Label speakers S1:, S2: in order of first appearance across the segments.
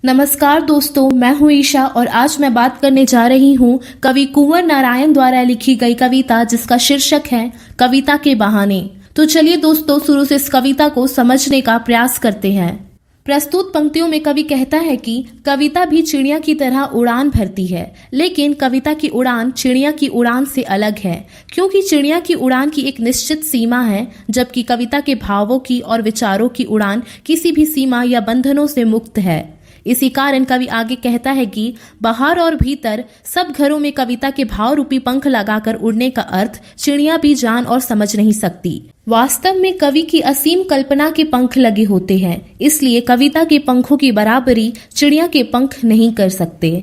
S1: नमस्कार दोस्तों, मैं हूं ईशा और आज मैं बात करने जा रही हूं कवि कुंवर नारायण द्वारा लिखी गई कविता जिसका शीर्षक है कविता के बहाने। तो चलिए दोस्तों, शुरू से इस कविता को समझने का प्रयास करते हैं। प्रस्तुत पंक्तियों में कवि कहता है कि कविता भी चिड़िया की तरह उड़ान भरती है, लेकिन कविता की उड़ान चिड़िया की उड़ान से अलग है, क्योंकि चिड़िया की उड़ान की एक निश्चित सीमा है, जबकि कविता के भावों की और विचारों की उड़ान किसी भी सीमा या बंधनों से मुक्त है। इसी कारण कवि आगे कहता है कि बाहर और भीतर सब घरों में कविता के भाव रूपी पंख लगाकर उड़ने का अर्थ चिड़िया भी जान और समझ नहीं सकती। वास्तव में कवि की असीम कल्पना के पंख लगे होते हैं, इसलिए कविता के पंखों की बराबरी चिड़िया के पंख नहीं कर सकते।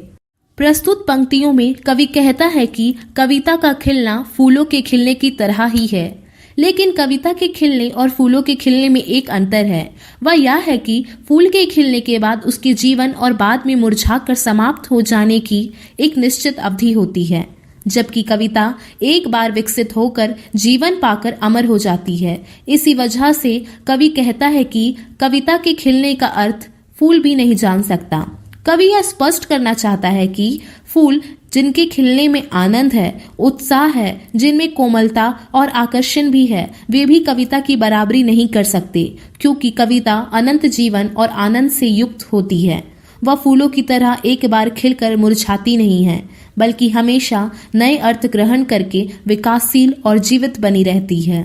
S1: प्रस्तुत पंक्तियों में कवि कहता है कि कविता का खिलना फूलों के खिलने की तरह ही है, लेकिन कविता के खिलने और फूलों के खिलने में एक अंतर है। वह यह है कि फूल के खिलने के बाद उसके जीवन और बाद में मुरझाकर समाप्त हो जाने की एक निश्चित अवधि होती है, जबकि कविता एक बार विकसित होकर जीवन पाकर अमर हो जाती है। इसी वजह से कवि कहता है कि कविता के खिलने का अर्थ फूल भी नहीं जान सकता। कवि यह स्पष्ट करना चाहता है कि फूल जिनके खिलने में आनंद है, उत्साह है, जिनमें कोमलता और आकर्षण भी है, वे भी कविता की बराबरी नहीं कर सकते, क्योंकि कविता अनंत जीवन और आनंद से युक्त होती है। वह फूलों की तरह एक बार खिलकर मुरझाती नहीं है, बल्कि हमेशा नए अर्थ ग्रहण करके विकासशील और जीवित बनी रहती है।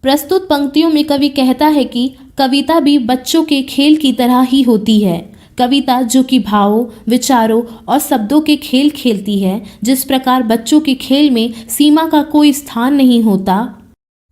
S1: प्रस्तुत पंक्तियों में कवि कहता है कि कविता भी बच्चों के खेल की तरह ही होती है। कविता जो कि भावों, विचारों और शब्दों के खेल खेलती है, जिस प्रकार बच्चों के खेल में सीमा का कोई स्थान नहीं होता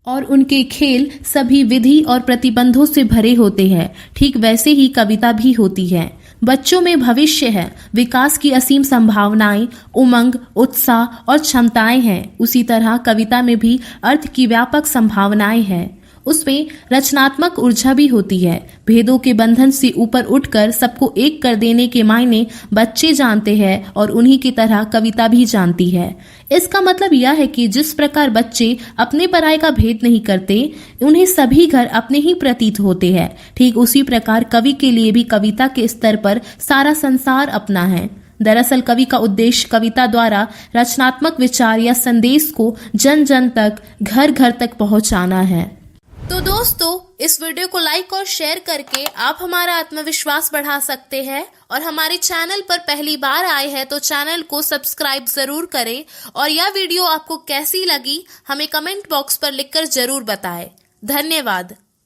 S1: और उनके खेल सभी विधि और प्रतिबंधों से भरे होते हैं, ठीक वैसे ही कविता भी होती है। बच्चों में भविष्य है, विकास की असीम संभावनाएं, उमंग, उत्साह और क्षमताएं हैं। उसी तरह कविता में भी अर्थ की व्यापक संभावनाएं हैं। उसमें रचनात्मक ऊर्जा भी होती है। भेदों के बंधन से ऊपर उठकर सबको एक कर देने के मायने बच्चे जानते हैं और उन्हीं की तरह कविता भी जानती है। इसका मतलब यह है कि जिस प्रकार बच्चे अपने पराये का भेद नहीं करते, उन्हें सभी घर अपने ही प्रतीत होते हैं, ठीक उसी प्रकार कवि के लिए भी कविता के स्तर पर सारा संसार अपना है। दरअसल कवि का उद्देश्य कविता द्वारा रचनात्मक विचार या संदेश को जन जन तक, घर घर तक पहुंचाना है। तो दोस्तों, इस वीडियो को लाइक और शेयर करके आप हमारा आत्मविश्वास बढ़ा सकते हैं, और हमारे चैनल पर पहली बार आए हैं तो चैनल को सब्सक्राइब जरूर करें, और यह वीडियो आपको कैसी लगी हमें कमेंट बॉक्स पर लिखकर जरूर बताएं। धन्यवाद।